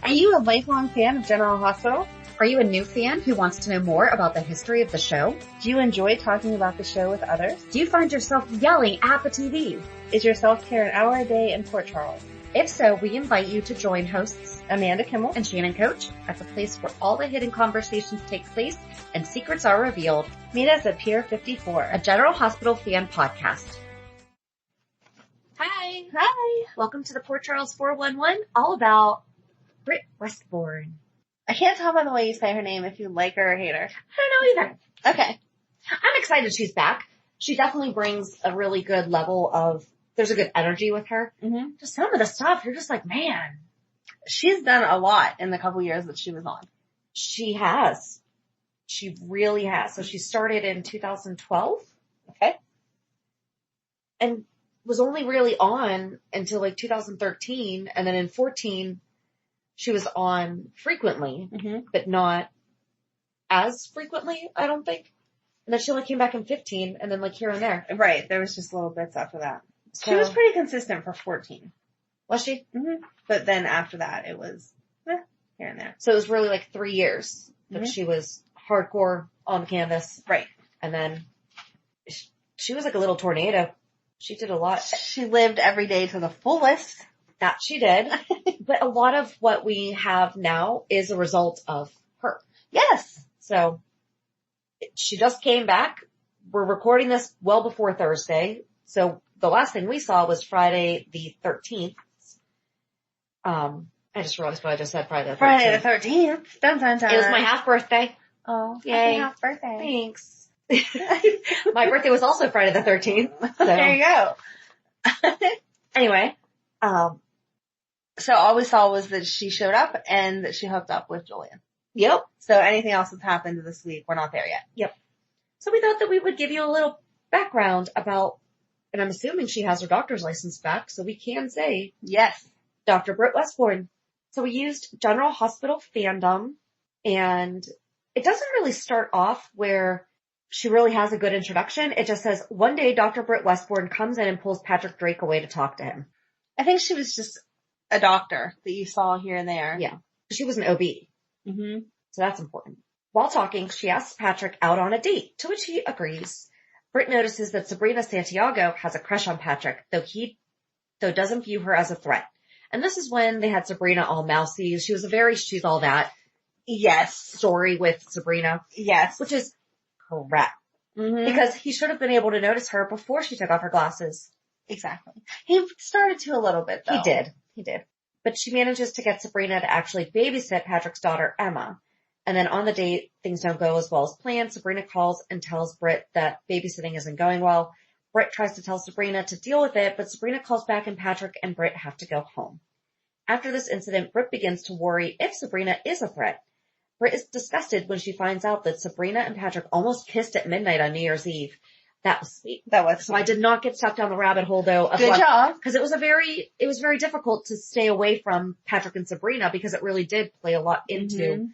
Are you a lifelong fan of General Hospital? Are you a new fan who wants to know more about the history of the show? Do you enjoy talking about the show with others? Do you find yourself yelling at the TV? Is your self-care an hour a day in Port Charles? If so, we invite you to join hosts Amanda Kimmel and Shannon Coach at the place where all the hidden conversations take place and secrets are revealed. Meet us at Pier 54, a General Hospital fan podcast. Hi. Hi. Welcome to the Port Charles 411, all about Britt Westbourne. I can't tell by the way you say her name if you like her or hate her. I don't know either. Okay. I'm excited she's back. She definitely brings a really good level of, there's a good energy with her. Mm-hmm. Just some of the stuff, you're just like, man. She's done a lot in the couple years that she was on. She has. She really has. So she started in 2012. Okay. And was only really on until like 2013. And then in 14, she was on frequently, but not as frequently, I don't think. And then she only came back in 15 and then like here and there. Right. There was just little bits after that. So, she was pretty consistent for 14. Was she? Mm-hmm. But then after that, it was here and there. So it was really like 3 years that she was hardcore on canvas. Right. And then she was like a little tornado. She did a lot. She lived every day to the fullest. That she did. But a lot of what we have now is a result of her. Yes. So she just came back. We're recording this well before Thursday. So the last thing we saw was Friday the 13th. I just realized what I just said, Friday the 13th. Friday the 13th. Dun, dun, dun. It was my half birthday. Oh, yay. Happy half birthday. Thanks. My birthday was also Friday the 13th. So. There you go. Anyway, so all we saw was that she showed up and that she hooked up with Julian. Yep. So anything else that's happened this week, we're not there yet. Yep. So we thought that we would give you a little background about, and I'm assuming she has her doctor's license back, so we can say, yes, Dr. Britt Westbourne. So we used General Hospital fandom, and it doesn't really start off where she really has a good introduction. It just says, one day Dr. Britt Westbourne comes in and pulls Patrick Drake away to talk to him. I think she was just a doctor that you saw here and there. Yeah. She was an OB. Mm-hmm. So that's important. While talking, she asks Patrick out on a date, to which he agrees. Britt notices that Sabrina Santiago has a crush on Patrick, though doesn't view her as a threat. And this is when they had Sabrina all mousy. She was she's all that. Yes. Story with Sabrina. Yes. Which is correct. Mm-hmm. Because he should have been able to notice her before she took off her glasses. Exactly. He started to a little bit though. He did. But she manages to get Sabrina to actually babysit Patrick's daughter, Emma. And then on the date, things don't go as well as planned. Sabrina calls and tells Britt that babysitting isn't going well. Britt tries to tell Sabrina to deal with it, but Sabrina calls back and Patrick and Britt have to go home. After this incident, Britt begins to worry if Sabrina is a threat. Britt is disgusted when she finds out that Sabrina and Patrick almost kissed at midnight on New Year's Eve. That was sweet. So I did not get stuck down the rabbit hole though. Good job. Because it was very difficult to stay away from Patrick and Sabrina because it really did play a lot into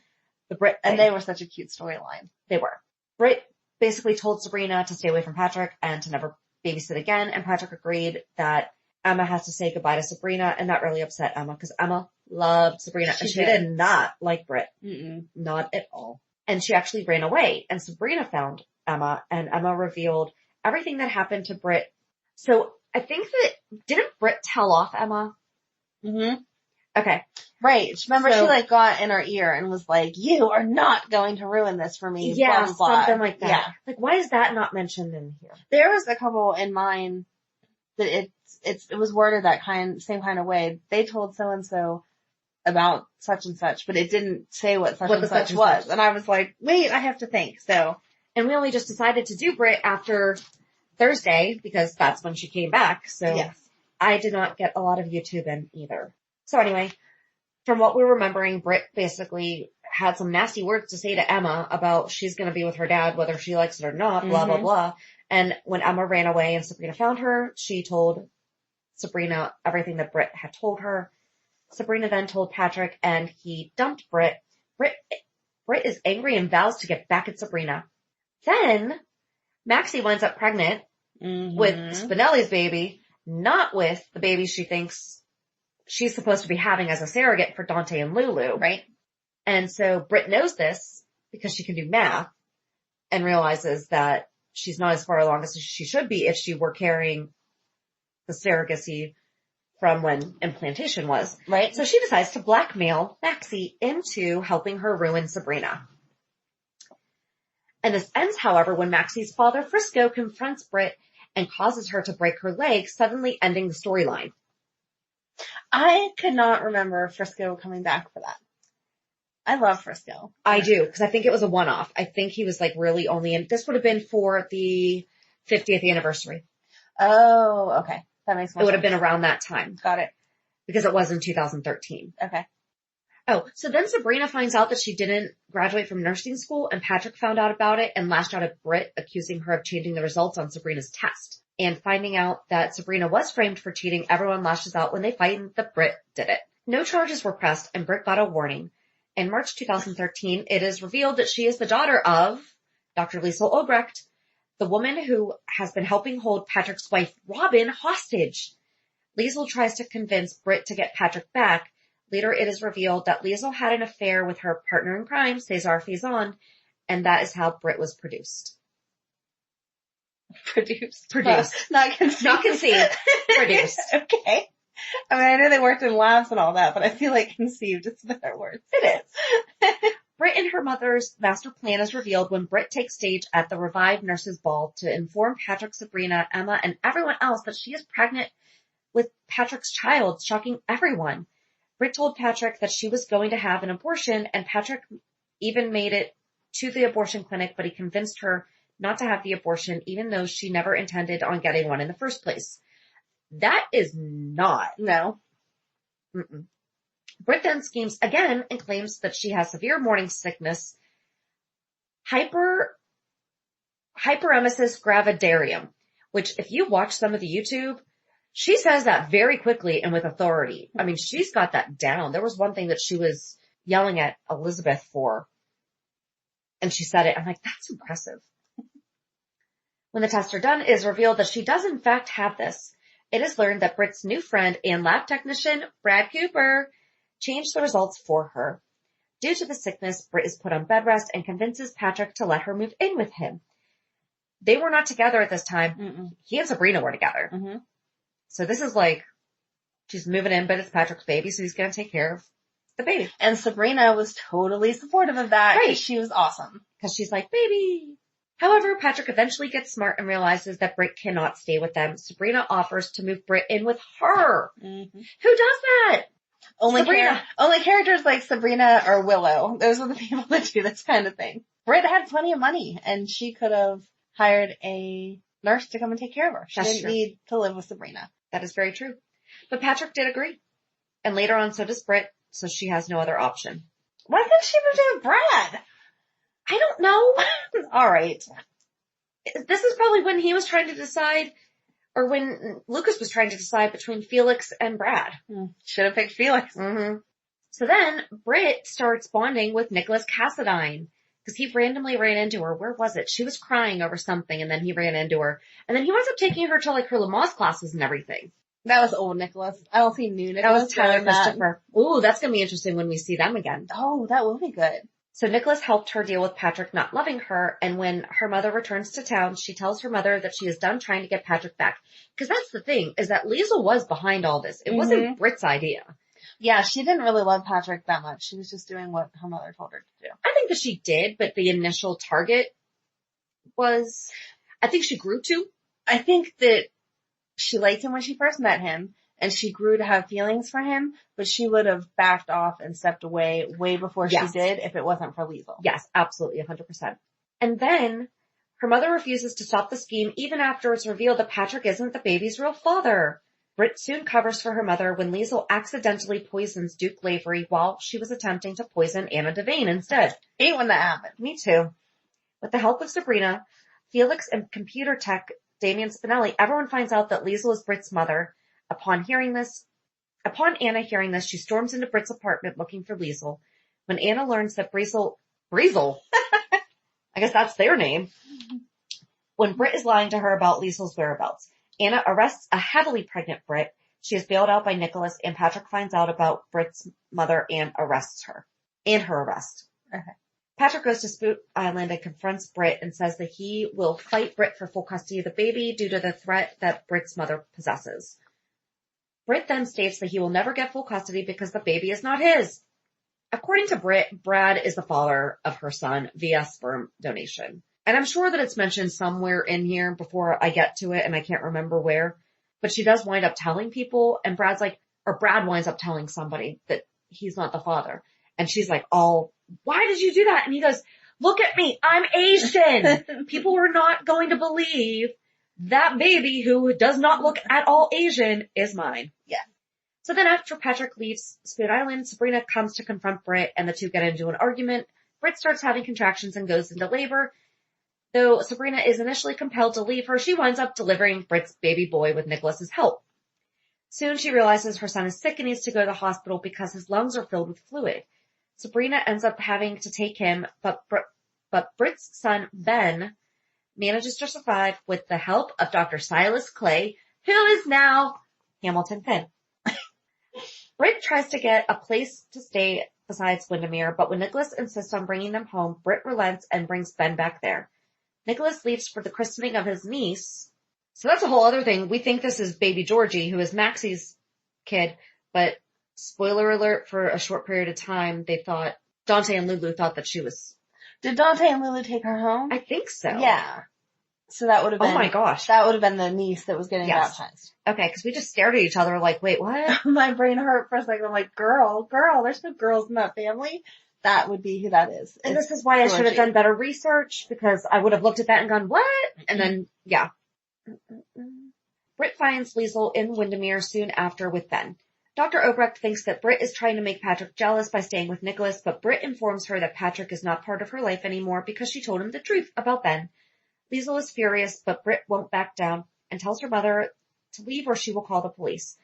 the Britt thing. And they were such a cute storyline. They were. Britt basically told Sabrina to stay away from Patrick and to never babysit again, and Patrick agreed that Emma has to say goodbye to Sabrina, and that really upset Emma because Emma loved Sabrina and she did not like Britt. Not at all. And she actually ran away, and Sabrina found Emma, and Emma revealed everything that happened to Britt. So I think didn't Britt tell off Emma? Mm-hmm. Okay. Right. Remember she got in her ear and was like, you are not going to ruin this for me. Yeah, blah, blah, blah. something like that. Yeah. Like, why is that not mentioned in here? There was a couple in mine that it was worded that same kind of way. They told so-and-so about such and such, but it didn't say what such and such was. And I was like, wait, I have to think. So, and we only just decided to do Britt after Thursday because that's when she came back. So yes. I did not get a lot of YouTube in either. So anyway, from what we're remembering, Britt basically had some nasty words to say to Emma about she's going to be with her dad, whether she likes it or not, blah, blah, blah. And when Emma ran away and Sabrina found her, she told Sabrina everything that Britt had told her. Sabrina then told Patrick and he dumped Britt. Britt is angry and vows to get back at Sabrina. Then Maxie winds up pregnant with Spinelli's baby, not with the baby she thinks she's supposed to be having as a surrogate for Dante and Lulu. Right. And so Britt knows this because she can do math and realizes that she's not as far along as she should be if she were carrying the surrogacy from when implantation was. Right. So she decides to blackmail Maxie into helping her ruin Sabrina. And this ends, however, when Maxie's father, Frisco, confronts Britt and causes her to break her leg, suddenly ending the storyline. I could not remember Frisco coming back for that. I love Frisco. I do, because I think it was a one-off. I think he was like really only in, this would have been for the 50th anniversary. Oh, okay. That makes more sense. It would have been around that time. Got it. Because it was in 2013. Okay. Oh, so then Sabrina finds out that she didn't graduate from nursing school, and Patrick found out about it and lashed out at Britt, accusing her of changing the results on Sabrina's test. And finding out that Sabrina was framed for cheating, everyone lashes out when they find that Britt did it. No charges were pressed, and Britt got a warning. In March 2013, it is revealed that she is the daughter of Dr. Liesl Obrecht, the woman who has been helping hold Patrick's wife, Robin, hostage. Liesl tries to convince Britt to get Patrick back. Later, it is revealed that Liesl had an affair with her partner in crime, Cesar Faison, and that is how Britt was produced. Produced. Not conceived. Not conceived. Produced. Okay. I mean, I know they worked in labs and all that, but I feel like conceived is a better word. It is. Britt and her mother's master plan is revealed when Britt takes stage at the revived nurses' ball to inform Patrick, Sabrina, Emma, and everyone else that she is pregnant with Patrick's child, shocking everyone. Britt told Patrick that she was going to have an abortion, and Patrick even made it to the abortion clinic, but he convinced her not to have the abortion, even though she never intended on getting one in the first place. That is not. No. Mm-mm. Britt then schemes again and claims that she has severe morning sickness, hyperemesis gravidarum, which if you watch some of the YouTube, she says that very quickly and with authority. I mean, she's got that down. There was one thing that she was yelling at Elizabeth for, and she said it. I'm like, that's impressive. When the tests are done, it is revealed that she does in fact have this. It is learned that Britt's new friend and lab technician, Brad Cooper, changed the results for her. Due to the sickness, Britt is put on bed rest and convinces Patrick to let her move in with him. They were not together at this time. Mm-mm. He and Sabrina were together. Mm-hmm. So this is like, she's moving in, but it's Patrick's baby, so he's going to take care of the baby. And Sabrina was totally supportive of that. Right. She was awesome. Because she's like, baby. However, Patrick eventually gets smart and realizes that Britt cannot stay with them. Sabrina offers to move Britt in with her. Mm-hmm. Who does that? Only Sabrina. Only characters like Sabrina or Willow. Those are the people that do this kind of thing. Britt had plenty of money, and she could have hired a nurse to come and take care of her. She That's didn't true. need to live with Sabrina. That is very true. But Patrick did agree. And later on, so does Britt, so she has no other option. Why couldn't she move in with Brad? I don't know. All right. This is probably when he was trying to decide, or when Lucas was trying to decide between Felix and Brad. Should have picked Felix. Mm-hmm. So then Britt starts bonding with Nicholas Cassadine because he randomly ran into her. Where was it? She was crying over something, and then he ran into her. And then he winds up taking her to like her Lamaze classes and everything. That was old Nicholas. I don't see new That Nicholas. was Tyler Christopher. Ooh, that's going to be interesting when we see them again. Oh, that will be good. So Nicholas helped her deal with Patrick not loving her, and when her mother returns to town, she tells her mother that she is done trying to get Patrick back. Because that's the thing, is that Liesl was behind all this. It wasn't Britt's idea. Yeah, she didn't really love Patrick that much. She was just doing what her mother told her to do. I think that she did, but the initial target was, I think she grew to. I think that she liked him when she first met him, and she grew to have feelings for him, but she would have backed off and stepped away way before she did if it wasn't for Liesl. Yes, absolutely, 100%. And then her mother refuses to stop the scheme even after it's revealed that Patrick isn't the baby's real father. Britt soon covers for her mother when Liesl accidentally poisons Duke Lavery while she was attempting to poison Anna Devane instead. Hate when that happened. Me too. With the help of Sabrina, Felix, and computer tech Damian Spinelli, everyone finds out that Liesl is Britt's mother. Upon Anna hearing this, she storms into Britt's apartment looking for Liesl. When Anna learns that Breezel, I guess that's their name. When Britt is lying to her about Liesl's whereabouts, Anna arrests a heavily pregnant Britt. She is bailed out by Nicholas, and Patrick finds out about Britt's mother and arrests her. And her arrest. Okay. Patrick goes to Spoot Island and confronts Britt and says that he will fight Britt for full custody of the baby due to the threat that Britt's mother possesses. Britt then states that he will never get full custody because the baby is not his. According to Britt, Brad is the father of her son via sperm donation. And I'm sure that it's mentioned somewhere in here before I get to it, and I can't remember where. But she does wind up telling people, and Brad winds up telling somebody that he's not the father. And she's like, oh, why did you do that? And he goes, look at me, I'm Asian. People are not going to believe that baby who does not look at all Asian is mine. Yeah. So then after Patrick leaves Spoon Island, Sabrina comes to confront Britt and the two get into an argument. Britt starts having contractions and goes into labor. Though Sabrina is initially compelled to leave her, she winds up delivering Britt's baby boy with Nicholas's help. Soon she realizes her son is sick and needs to go to the hospital because his lungs are filled with fluid. Sabrina ends up having to take him, but Britt's son, Ben, manages to survive with the help of Dr. Silas Clay, who is now Hamilton Finn. Britt tries to get a place to stay besides Windermere, but when Nicholas insists on bringing them home, Britt relents and brings Ben back there. Nicholas leaves for the christening of his niece. So that's a whole other thing. We think this is baby Georgie, who is Maxie's kid, but spoiler alert, for a short period of time, they thought, Dante and Lulu thought that she was... Did Dante and Lulu take her home? I think so. Yeah. So that would have been... Oh my gosh. That would have been the niece that was getting baptized. Okay, because we just stared at each other like, wait, what? My brain hurt for a second. I'm like, girl, there's no girls in that family. That would be who that is. And this is why I should have done better research, because I would have looked at that and gone, what? And then, yeah. Britt finds Liesl in Windermere soon after with Ben. Dr. Obrecht thinks that Britt is trying to make Patrick jealous by staying with Nicholas, but Britt informs her that Patrick is not part of her life anymore because she told him the truth about Ben. Liesl is furious, but Britt won't back down and tells her mother to leave or she will call the police.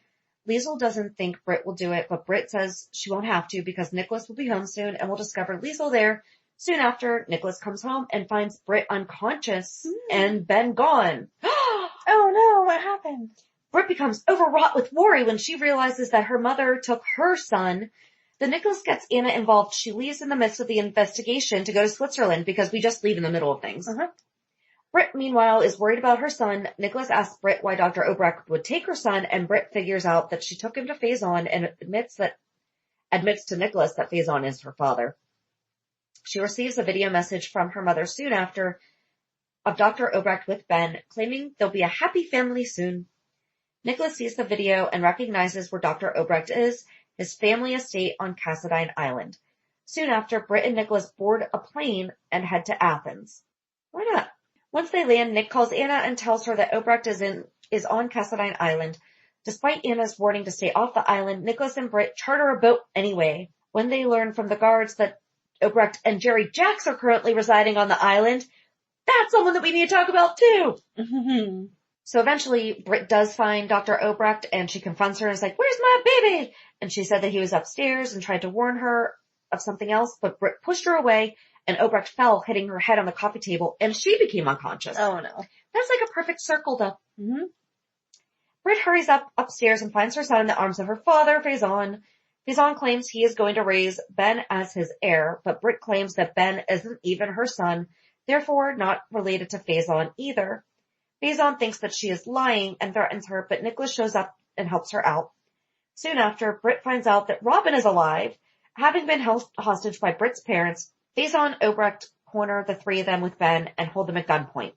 Liesl doesn't think Britt will do it, but Britt says she won't have to because Nicholas will be home soon and will discover Liesl there. Soon after, Nicholas comes home and finds Britt unconscious and Ben gone. Oh no, what happened? Britt becomes overwrought with worry when she realizes that her mother took her son. Then Nicholas gets Anna involved. She leaves in the midst of the investigation to go to Switzerland because we just leave in the middle of things. Britt, meanwhile, is worried about her son. Nicholas asks Britt why Dr. Obrecht would take her son, and Britt figures out that she took him to Faison and admits to Nicholas that Faison is her father. She receives a video message from her mother soon after of Dr. Obrecht with Ben, claiming they'll be a happy family soon. Nicholas sees the video and recognizes where Dr. Obrecht is, his family estate on Cassadine Island. Soon after, Britt and Nicholas board a plane and head to Athens. Why not? Once they land, Nick calls Anna and tells her that Obrecht is on Cassadine Island. Despite Anna's warning to stay off the island, Nicholas and Britt charter a boat anyway. When they learn from the guards that Obrecht and Jerry Jacks are currently residing on the island, that's someone that we need to talk about too. So eventually, Britt does find Dr. Obrecht, and she confronts her and is like, where's my baby? And she said that he was upstairs and tried to warn her of something else, but Britt pushed her away, and Obrecht fell, hitting her head on the coffee table, and she became unconscious. Oh, no. That's like a perfect circle, though. Britt hurries upstairs and finds her son in the arms of her father, Faison. Faison claims he is going to raise Ben as his heir, but Britt claims that Ben isn't even her son, therefore not related to Faison either. Faison thinks that she is lying and threatens her, but Nicholas shows up and helps her out. Soon after, Britt finds out that Robin is alive. Having been held hostage by Britt's parents, Faison and Obrecht corner the three of them with Ben and hold them at gunpoint.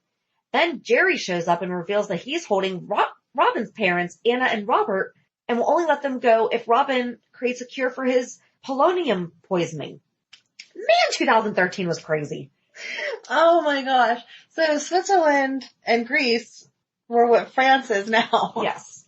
Then Jerry shows up and reveals that he's holding Robin's parents, Anna and Robert, and will only let them go if Robin creates a cure for his polonium poisoning. Man, 2013 was crazy. Oh my gosh. So Switzerland and Greece were what France is now. Yes.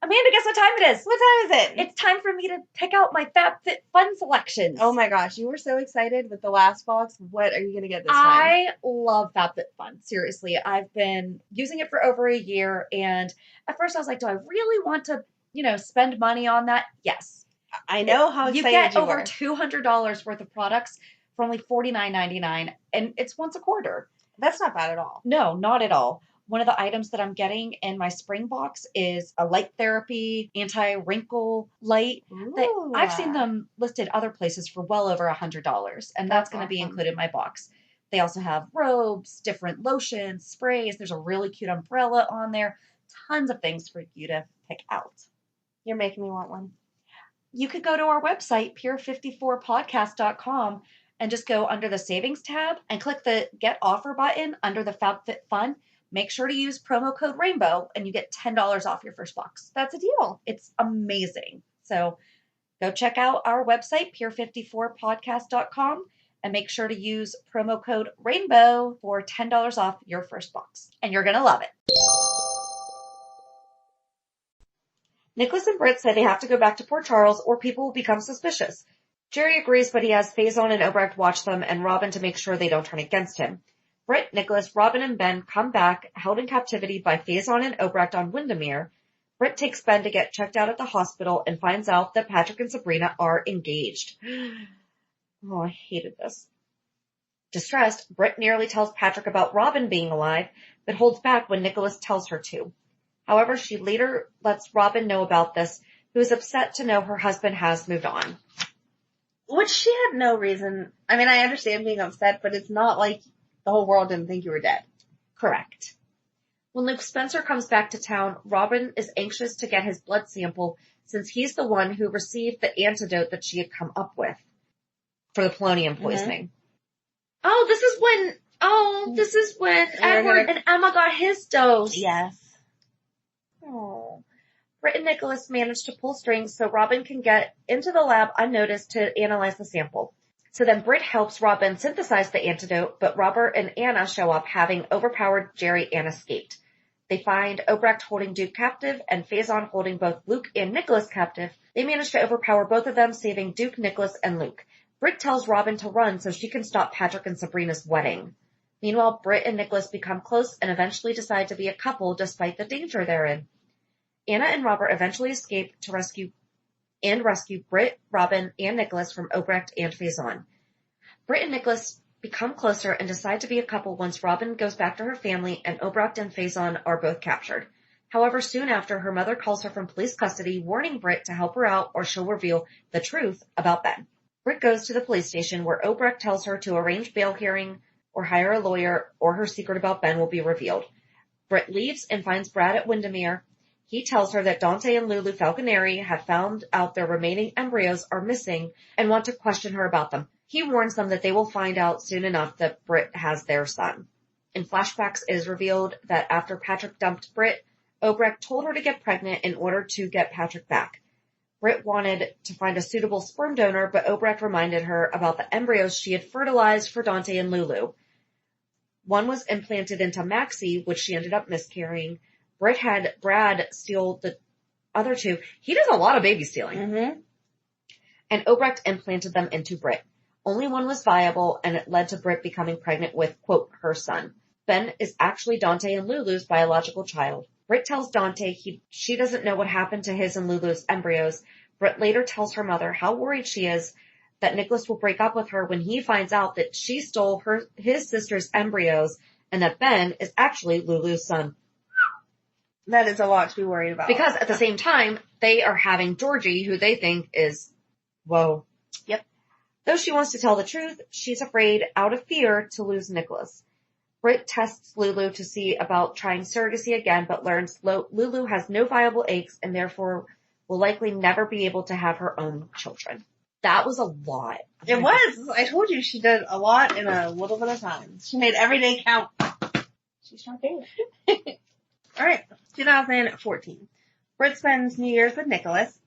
Amanda, guess what time it is? What time is it? It's time for me to pick out my FabFitFun selections. Oh my gosh, you were so excited with the last box. What are you going to get this time? I love FabFitFun. Seriously, I've been using it for over a year, and at first I was like, do I really want to, spend money on that? Yes. I know how excited you get over $200 worth of products for only $49.99, and it's once a quarter. That's not bad at all. No, not at all. One of the items that I'm getting in my spring box is a light therapy anti-wrinkle light. That I've seen them listed other places for well over $100, and that's going to be included in my box. They also have robes, different lotions, sprays. There's a really cute umbrella on there. Tons of things for you to pick out. You're making me want one. You could go to our website, pure54podcast.com, and just go under the savings tab and click the get offer button under the FabFitFun. Make sure to use promo code Rainbow and you get $10 off your first box. That's a deal. It's amazing. So go check out our website, pure54podcast.com, and make sure to use promo code Rainbow for $10 off your first box. And you're going to love it. Nicholas and Britt say they have to go back to Port Charles or people will become suspicious. Jerry agrees, but he has Faison and Obrecht watch them and Robin to make sure they don't turn against him. Britt, Nicholas, Robin, and Ben come back, held in captivity by Faison and Obrecht on Windermere. Britt takes Ben to get checked out at the hospital and finds out that Patrick and Sabrina are engaged. Oh, I hated this. Distressed, Britt nearly tells Patrick about Robin being alive, but holds back when Nicholas tells her to. However, she later lets Robin know about this, who is upset to know her husband has moved on. Which she had no reason. I mean, I understand being upset, but it's not like the whole world didn't think you were dead. Correct. When Luke Spencer comes back to town, Robin is anxious to get his blood sample since he's the one who received the antidote that she had come up with for the polonium poisoning. Mm-hmm. This is when Edward and Emma got his dose. Yes. Oh. Britt and Nicholas manage to pull strings so Robin can get into the lab unnoticed to analyze the sample. So then Britt helps Robin synthesize the antidote, but Robert and Anna show up having overpowered Jerry and escaped. They find Obrecht holding Duke captive and Faison holding both Luke and Nicholas captive. They manage to overpower both of them, saving Duke, Nicholas, and Luke. Britt tells Robin to run so she can stop Patrick and Sabrina's wedding. Meanwhile, Britt and Nicholas become close and eventually decide to be a couple despite the danger they're in. Anna and Robert eventually escape to rescue Britt, Robin, and Nicholas from Obrecht and Faison. Britt and Nicholas become closer and decide to be a couple once Robin goes back to her family and Obrecht and Faison are both captured. However, soon after, her mother calls her from police custody, warning Britt to help her out or she'll reveal the truth about Ben. Britt goes to the police station where Obrecht tells her to arrange bail hearing or hire a lawyer or her secret about Ben will be revealed. Britt leaves and finds Brad at Windermere. He tells her that Dante and Lulu Falconeri have found out their remaining embryos are missing and want to question her about them. He warns them that they will find out soon enough that Britt has their son. In flashbacks, it is revealed that after Patrick dumped Britt, Obrecht told her to get pregnant in order to get Patrick back. Britt wanted to find a suitable sperm donor, but Obrecht reminded her about the embryos she had fertilized for Dante and Lulu. One was implanted into Maxie, which she ended up miscarrying. Britt had Brad steal the other two. He does a lot of baby stealing. Mm-hmm. And Obrecht implanted them into Britt. Only one was viable, and it led to Britt becoming pregnant with, quote, her son. Ben is actually Dante and Lulu's biological child. Britt tells Dante she doesn't know what happened to his and Lulu's embryos. Britt later tells her mother how worried she is that Nicholas will break up with her when he finds out that she stole his sister's embryos and that Ben is actually Lulu's son. That is a lot to be worried about. Because at the same time, they are having Georgie, who they think is, whoa. Yep. Though she wants to tell the truth, she's afraid, out of fear, to lose Nicholas. Britt tests Lulu to see about trying surrogacy again, but learns Lulu has no viable eggs and therefore will likely never be able to have her own children. That was a lot. It was. I told you she did a lot in a little bit of time. She made every day count. She's trying to do. All right. 2014. Britt spends New Year's with Nicholas.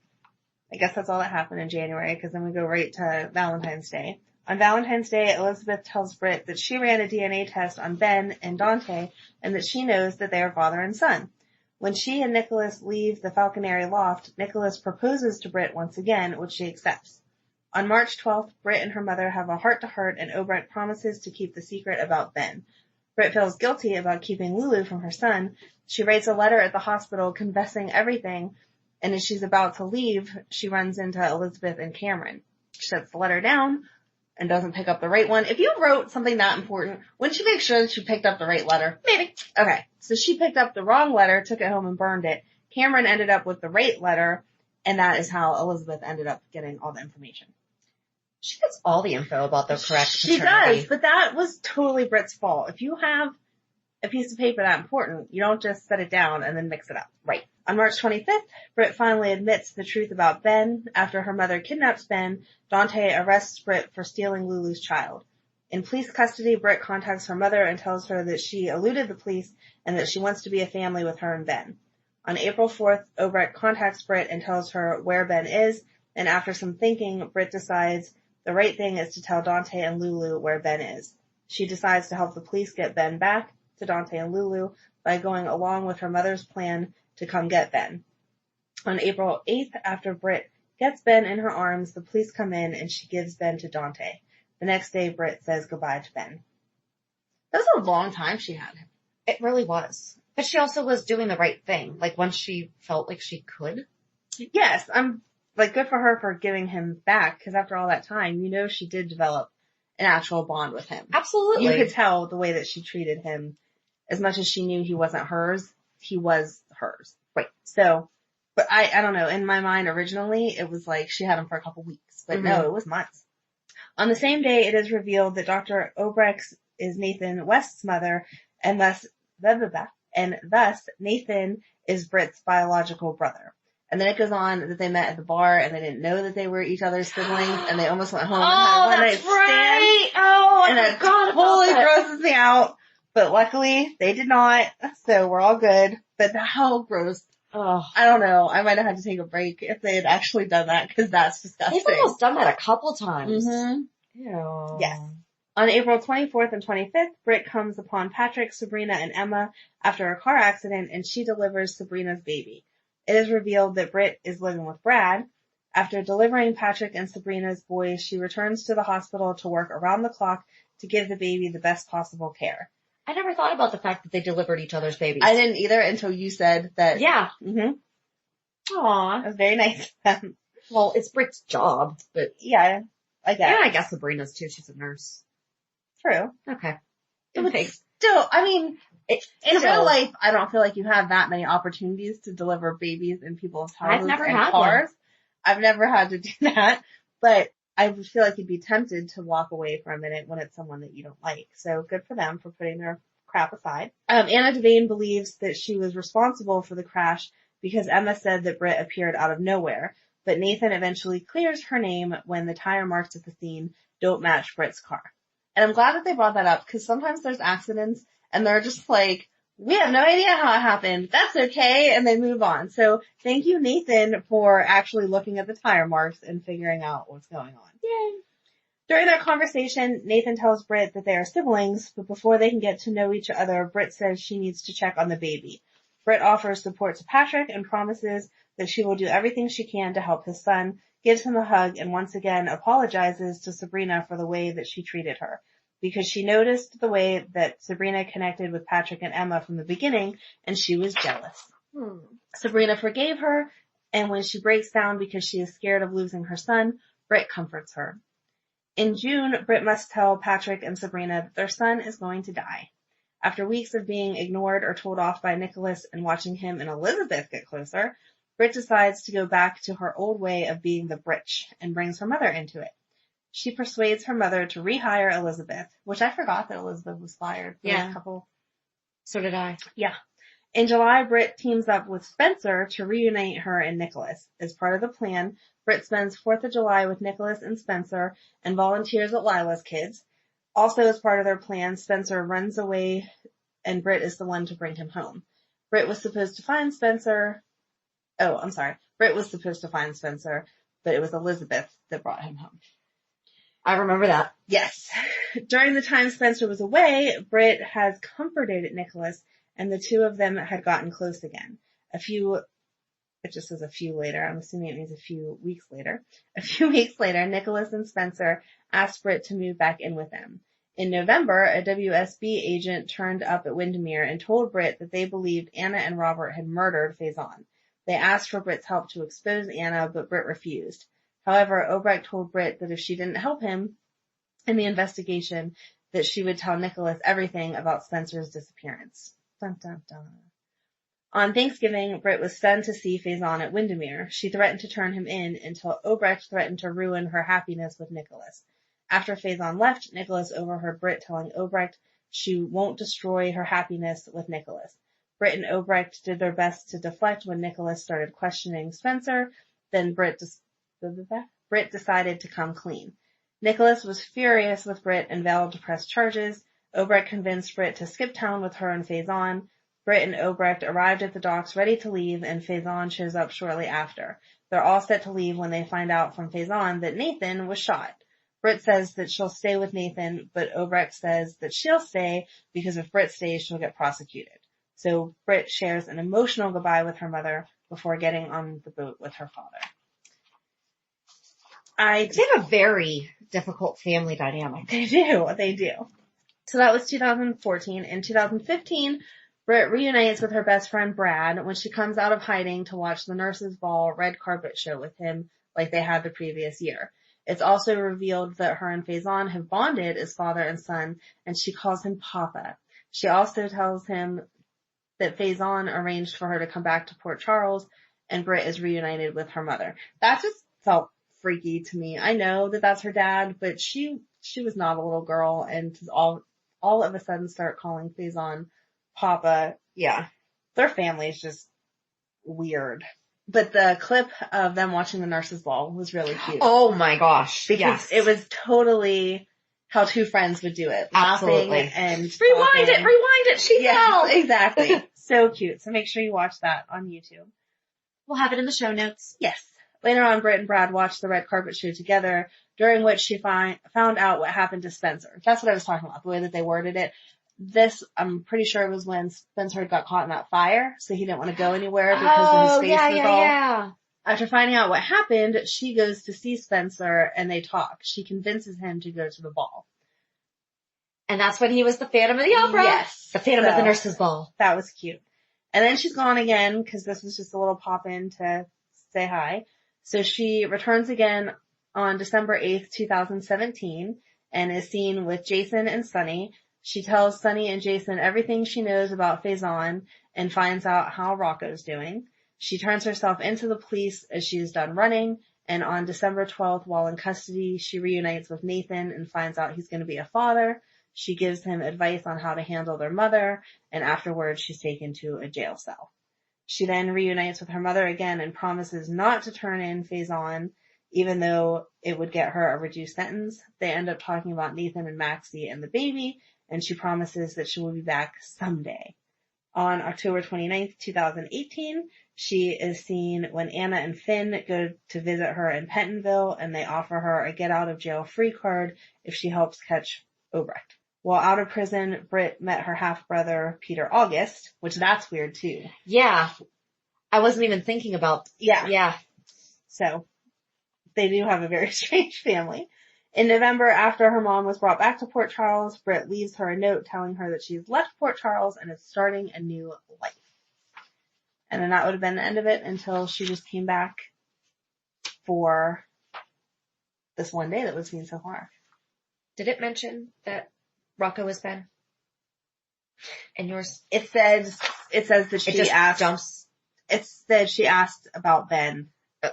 I guess that's all that happened in January, because then we go right to Valentine's Day. On Valentine's Day, Elizabeth tells Britt that she ran a DNA test on Ben and Dante, and that she knows that they are father and son. When she and Nicholas leave the Falconeri loft, Nicholas proposes to Britt once again, which she accepts. On March 12th, Britt and her mother have a heart-to-heart, and Obrecht promises to keep the secret about Ben. Britt feels guilty about keeping Lulu from her son. She writes a letter at the hospital confessing everything, and as she's about to leave, she runs into Elizabeth and Cameron. She sets the letter down and doesn't pick up the right one. If you wrote something that important, wouldn't you make sure that you picked up the right letter? Maybe. Okay. So she picked up the wrong letter, took it home and burned it. Cameron ended up with the right letter, and that is how Elizabeth ended up getting all the information. She gets all the info about the correct She paternity. does, but that was totally Britt's fault. If you have a piece of paper that important, you don't just set it down and then mix it up. Right. On March 25th, Britt finally admits the truth about Ben. After her mother kidnaps Ben, Dante arrests Britt for stealing Lulu's child. In police custody, Britt contacts her mother and tells her that she eluded the police and that she wants to be a family with her and Ben. On April 4th, Obrecht contacts Britt and tells her where Ben is, and after some thinking, Britt decides the right thing is to tell Dante and Lulu where Ben is. She decides to help the police get Ben back to Dante and Lulu by going along with her mother's plan to come get Ben. On April 8th, after Britt gets Ben in her arms, the police come in and she gives Ben to Dante. The next day, Britt says goodbye to Ben. That was a long time she had him. It really was. But she also was doing the right thing. Like, once she felt like she could. Yes, I'm, like, good for her for giving him back, because after all that time, she did develop an actual bond with him. Absolutely. You could tell the way that she treated him. As much as she knew he wasn't hers, he was hers. Right. So, but I don't know, in my mind originally, it was like she had him for a couple weeks, but no, it was months. On the same day, it is revealed that Dr. Obrecht is Nathan West's mother, and thus Nathan is Britt's biological brother. And then it goes on that they met at the bar and they didn't know that they were each other's siblings and they almost went home and had a one-night stand. Oh, and it totally grosses me out. But luckily they did not, so we're all good. But how gross. Oh. I don't know. I might have had to take a break if they had actually done that because that's disgusting. They've almost done that a couple times. Mm-hmm. Ew. Yes. On April 24th and 25th, Britt comes upon Patrick, Sabrina, and Emma after a car accident, and she delivers Sabrina's baby. It is revealed that Britt is living with Brad. After delivering Patrick and Sabrina's boys, she returns to the hospital to work around the clock to give the baby the best possible care. I never thought about the fact that they delivered each other's babies. I didn't either until you said that. Yeah. Mm-hmm. Aw. It was very nice of them. Well, it's Britt's job, but... Yeah, I guess. Yeah, I guess Sabrina's too. She's a nurse. True. Okay. It would still, I mean, in real life, I don't feel like you have that many opportunities to deliver babies in people's houses and cars. I've never had to do that, but I would feel like you'd be tempted to walk away for a minute when it's someone that you don't like. So good for them for putting their crap aside. Anna Devane believes that she was responsible for the crash because Emma said that Britt appeared out of nowhere, but Nathan eventually clears her name when the tire marks at the scene don't match Britt's car. And I'm glad that they brought that up because sometimes there's accidents and they're just like, we have no idea how it happened. That's okay. And they move on. So thank you, Nathan, for actually looking at the tire marks and figuring out what's going on. Yay. During that conversation, Nathan tells Britt that they are siblings, but before they can get to know each other, Britt says she needs to check on the baby. Britt offers support to Patrick and promises that she will do everything she can to help his son, gives him a hug, and once again apologizes to Sabrina for the way that she treated her, because she noticed the way that Sabrina connected with Patrick and Emma from the beginning, and she was jealous. Sabrina forgave her, and when she breaks down because she is scared of losing her son, Britt comforts her. In June, Britt must tell Patrick and Sabrina that their son is going to die. After weeks of being ignored or told off by Nicholas and watching him and Elizabeth get closer, Britt decides to go back to her old way of being the Britch and brings her mother into it. She persuades her mother to rehire Elizabeth, which I forgot that Elizabeth was fired. Yeah. So did I. Yeah. In July, Britt teams up with Spencer to reunite her and Nicholas. As part of the plan, Britt spends 4th of July with Nicholas and Spencer and volunteers at Lila's Kids. Also, as part of their plan, Spencer runs away and Britt is the one to bring him home. Britt was supposed to find Spencer, but it was Elizabeth that brought him home. I remember that. Yes. During the time Spencer was away, Britt has comforted Nicholas, and the two of them had gotten close again. It just says a few later. I'm assuming it means a few weeks later. A few weeks later, Nicholas and Spencer asked Britt to move back in with them. In November, a WSB agent turned up at Windermere and told Britt that they believed Anna and Robert had murdered Faison. They asked for Britt's help to expose Anna, but Britt refused. However, Obrecht told Britt that if she didn't help him in the investigation, that she would tell Nicholas everything about Spencer's disappearance. Dun, dun, dun. On Thanksgiving, Britt was stunned to see Faison at Windermere. She threatened to turn him in until Obrecht threatened to ruin her happiness with Nicholas. After Faison left, Nicholas overheard Britt telling Obrecht she won't destroy her happiness with Nicholas. Britt and Obrecht did their best to deflect when Nicholas started questioning Spencer. Then Britt decided to come clean. Nicholas was furious with Britt and vowed to press charges. Obrecht convinced Britt to skip town with her and Faison. Britt and Obrecht arrived at the docks ready to leave, and Faison shows up shortly after. They're all set to leave when they find out from Faison that Nathan was shot. Britt says that she'll stay with Nathan, but Obrecht says that she'll stay because if Britt stays, she'll get prosecuted. So Britt shares an emotional goodbye with her mother before getting on the boat with her father. They have a very difficult family dynamic. They do. So that was 2014. In 2015, Britt reunites with her best friend Brad when she comes out of hiding to watch the Nurses' Ball red carpet show with him like they had the previous year. It's also revealed that her and Faison have bonded as father and son, and she calls him Papa. She also tells him that Faison arranged for her to come back to Port Charles, and Britt is reunited with her mother. That just felt freaky to me. I know that that's her dad, but she was not a little girl, and to all of a sudden start calling Faison Papa. Yeah. Their family is just weird. But the clip of them watching the Nurses' Ball was really cute. Oh my gosh. Because it was totally how two friends would do it. Absolutely. Laughing and rewind it, she fell. Exactly. So cute. So make sure you watch that on YouTube. We'll have it in the show notes. Yes. Later on, Britt and Brad watched the red carpet show together, during which she found out what happened to Spencer. That's what I was talking about, the way that they worded it. This, I'm pretty sure it was when Spencer got caught in that fire, so he didn't want to go anywhere because of his face was all... Yeah. After finding out what happened, she goes to see Spencer and they talk. She convinces him to go to the ball. And that's when he was the Phantom of the Opera. Yes. The Phantom of the Nurses' Ball. That was cute. And then she's gone again because this was just a little pop-in to say hi. So she returns again on December 8th, 2017 and is seen with Jason and Sunny. She tells Sunny and Jason everything she knows about Faison and finds out how Rocco's doing. She turns herself into the police as she is done running, and on December 12th, while in custody, she reunites with Nathan and finds out he's going to be a father. She gives him advice on how to handle their mother, and afterwards she's taken to a jail cell. She then reunites with her mother again and promises not to turn in Faison, even though it would get her a reduced sentence. They end up talking about Nathan and Maxie and the baby, and she promises that she will be back someday. On October 29th, 2018, she is seen when Anna and Finn go to visit her in Pentonville, and they offer her a get-out-of-jail-free card if she helps catch Obrecht. While out of prison, Britt met her half-brother, Peter August, which that's weird too. Yeah. I wasn't even thinking about... Yeah. So, they do have a very strange family. In November, after her mom was brought back to Port Charles, Britt leaves her a note telling her that she's left Port Charles and is starting a new life. And then that would have been the end of it until she just came back for this one day that was seen so far. Did it mention that Rocco was Ben? And yours? It says that she asked. It said she asked about Ben.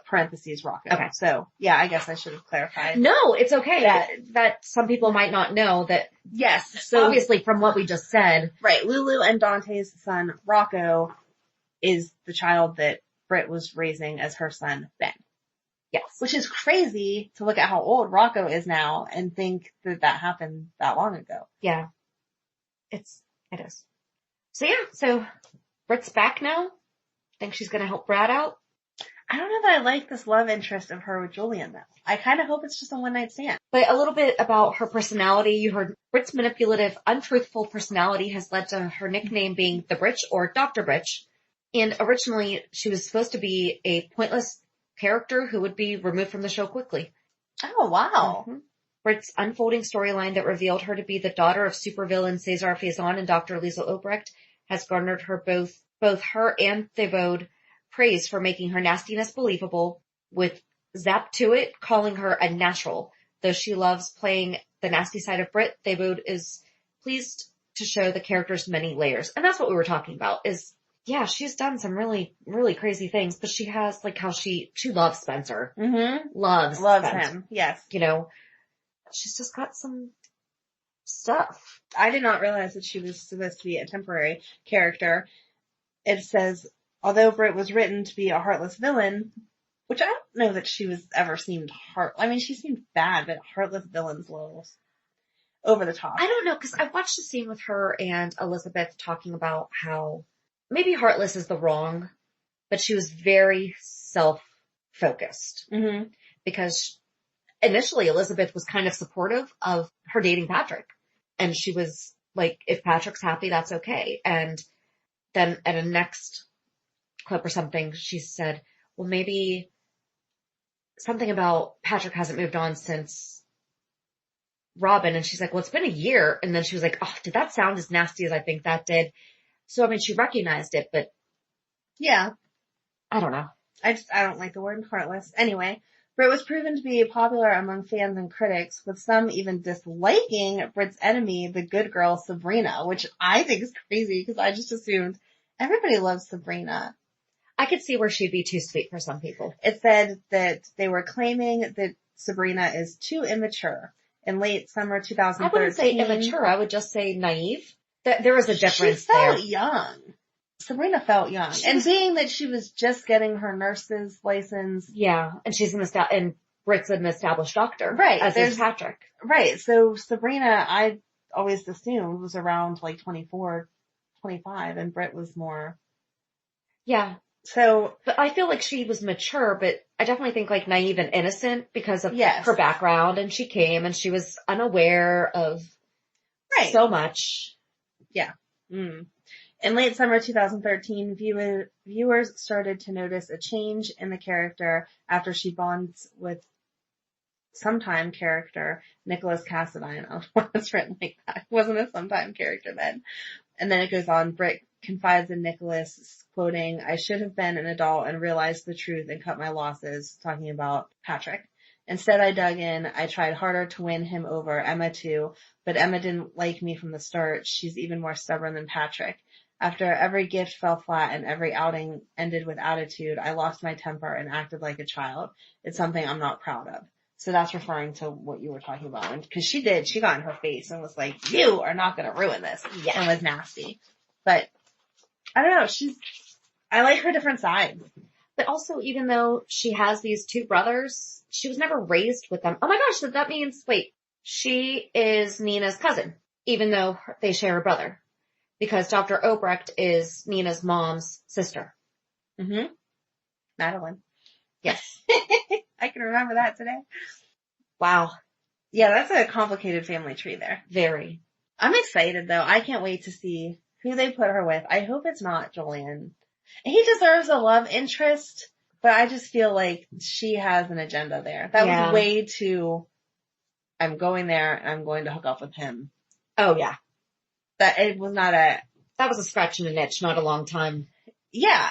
Parentheses Rocco. Okay. So, yeah, I guess I should have clarified. No, it's okay. That some people might not know that. Yes. So obviously from what we just said. Right. Lulu and Dante's son, Rocco, is the child that Britt was raising as her son, Ben. Yes. Which is crazy to look at how old Rocco is now and think that happened that long ago. Yeah. It is. So yeah, so Britt's back now. Think she's gonna help Brad out? I don't know that I like this love interest of her with Julian though. I kind of hope it's just a one-night stand. But a little bit about her personality. You heard Britt's manipulative, untruthful personality has led to her nickname being the Britch or Dr. Britch. And originally she was supposed to be a pointless character who would be removed from the show quickly. Oh, wow. Mm-hmm. Britt's unfolding storyline that revealed her to be the daughter of supervillain Cesar Faison and Dr. Liesl Obrecht has garnered her both her and Thibaud praise for making her nastiness believable, with Zap to it calling her a natural. Though she loves playing the nasty side of Britt, Thibaud is pleased to show the character's many layers. And that's what we were talking about is, yeah, she's done some really, really crazy things, but she has like how she loves Spencer. Mm-hmm. Loves Spencer. him. Yes. You know, she's just got some stuff. I did not realize that she was supposed to be a temporary character. It says, although Britt was written to be a heartless villain, which I don't know that she was ever seemed she seemed bad, but heartless villain's a little over the top. I don't know, because I watched the scene with her and Elizabeth talking about how maybe heartless is the wrong, but she was very self-focused. Mm-hmm. Because initially Elizabeth was kind of supportive of her dating Patrick. And she was like, if Patrick's happy, that's okay. And then at a next clip or something, she said, well, maybe something about Patrick hasn't moved on since Robin. And she's like, well, it's been a year. And then she was like, oh, did that sound as nasty as I think that did? So, I mean, she recognized it, but yeah, I don't know. I don't like the word heartless. Anyway, Britt was proven to be popular among fans and critics, with some even disliking Britt's enemy, the good girl Sabrina, which I think is crazy because I just assumed everybody loves Sabrina. I could see where she'd be too sweet for some people. It said that they were claiming that Sabrina is too immature. In late summer 2013. I wouldn't say immature. I would just say naive. There was a difference there. She felt there. young. Sabrina felt young. And being that she was just getting her nurse's license. Yeah. And she's and Britt's an established doctor. Right. As is Patrick. Right. So Sabrina, I always assumed was around like 24, 25, and Britt was more. Yeah. So. But I feel like she was mature, but I definitely think like naive and innocent because of her background, and she came and she was unaware of so much. Yeah. Mm. In late summer 2013, viewers started to notice a change in the character after she bonds with sometime character Nicholas Cassadine. I don't know why it's written like that. It wasn't a sometime character then. And then it goes on, Britt confides in Nicholas, quoting, I should have been an adult and realized the truth and cut my losses, talking about Patrick. Instead, I dug in. I tried harder to win him over, Emma too, but Emma didn't like me from the start. She's even more stubborn than Patrick. After every gift fell flat and every outing ended with attitude, I lost my temper and acted like a child. It's something I'm not proud of. So that's referring to what you were talking about. And cause she got in her face and was like, you are not going to ruin this. Yeah. And was nasty. But I don't know. I like her different sides. But also, even though she has these two brothers, she was never raised with them. Oh my gosh, so that means, she is Nina's cousin, even though they share a brother. Because Dr. Obrecht is Nina's mom's sister. Mm-hmm. Madeline. Yes. I can remember that today. Wow. Yeah, that's a complicated family tree there. Very. I'm excited though. I can't wait to see who they put her with. I hope it's not Julian. He deserves a love interest, but I just feel like she has an agenda there. That was way too, I'm going there and I'm going to hook up with him. Oh yeah. That was a scratch and an itch, not a long time. Yeah,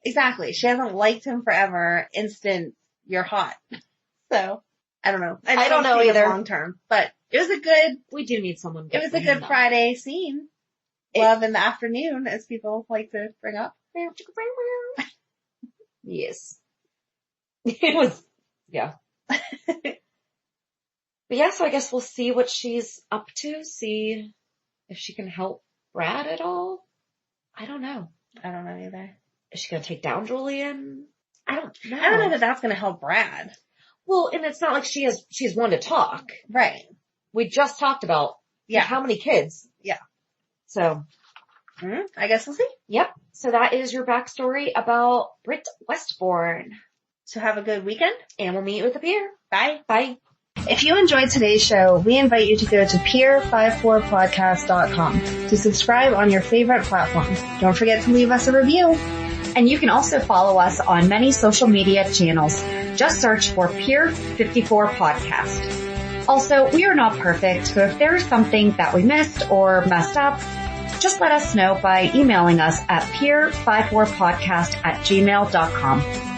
exactly. She hasn't liked him forever. Instant, you're hot. So, I don't know. I don't know either. Long term, but it was we do need someone good. It was a good Friday scene. Love in the afternoon, as people like to bring up. Yes. It was, yeah. But yeah, so I guess we'll see what she's up to, see if she can help Brad at all. I don't know. I don't know either. Is she going to take down Julian? I don't know. I don't know that that's going to help Brad. Well, and it's not like she's one to talk. Right. We just talked about how many kids. Yeah. So. I guess we'll see. Yep. So that is your backstory about Britt Westbourne. So have a good weekend. And we'll meet you at the pier. Bye. Bye. If you enjoyed today's show, we invite you to go to pier54podcast.com to subscribe on your favorite platform. Don't forget to leave us a review. And you can also follow us on many social media channels. Just search for Pier 54 Podcast. Also, we are not perfect, so if there is something that we missed or messed up, just let us know by emailing us at pier54podcast@gmail.com.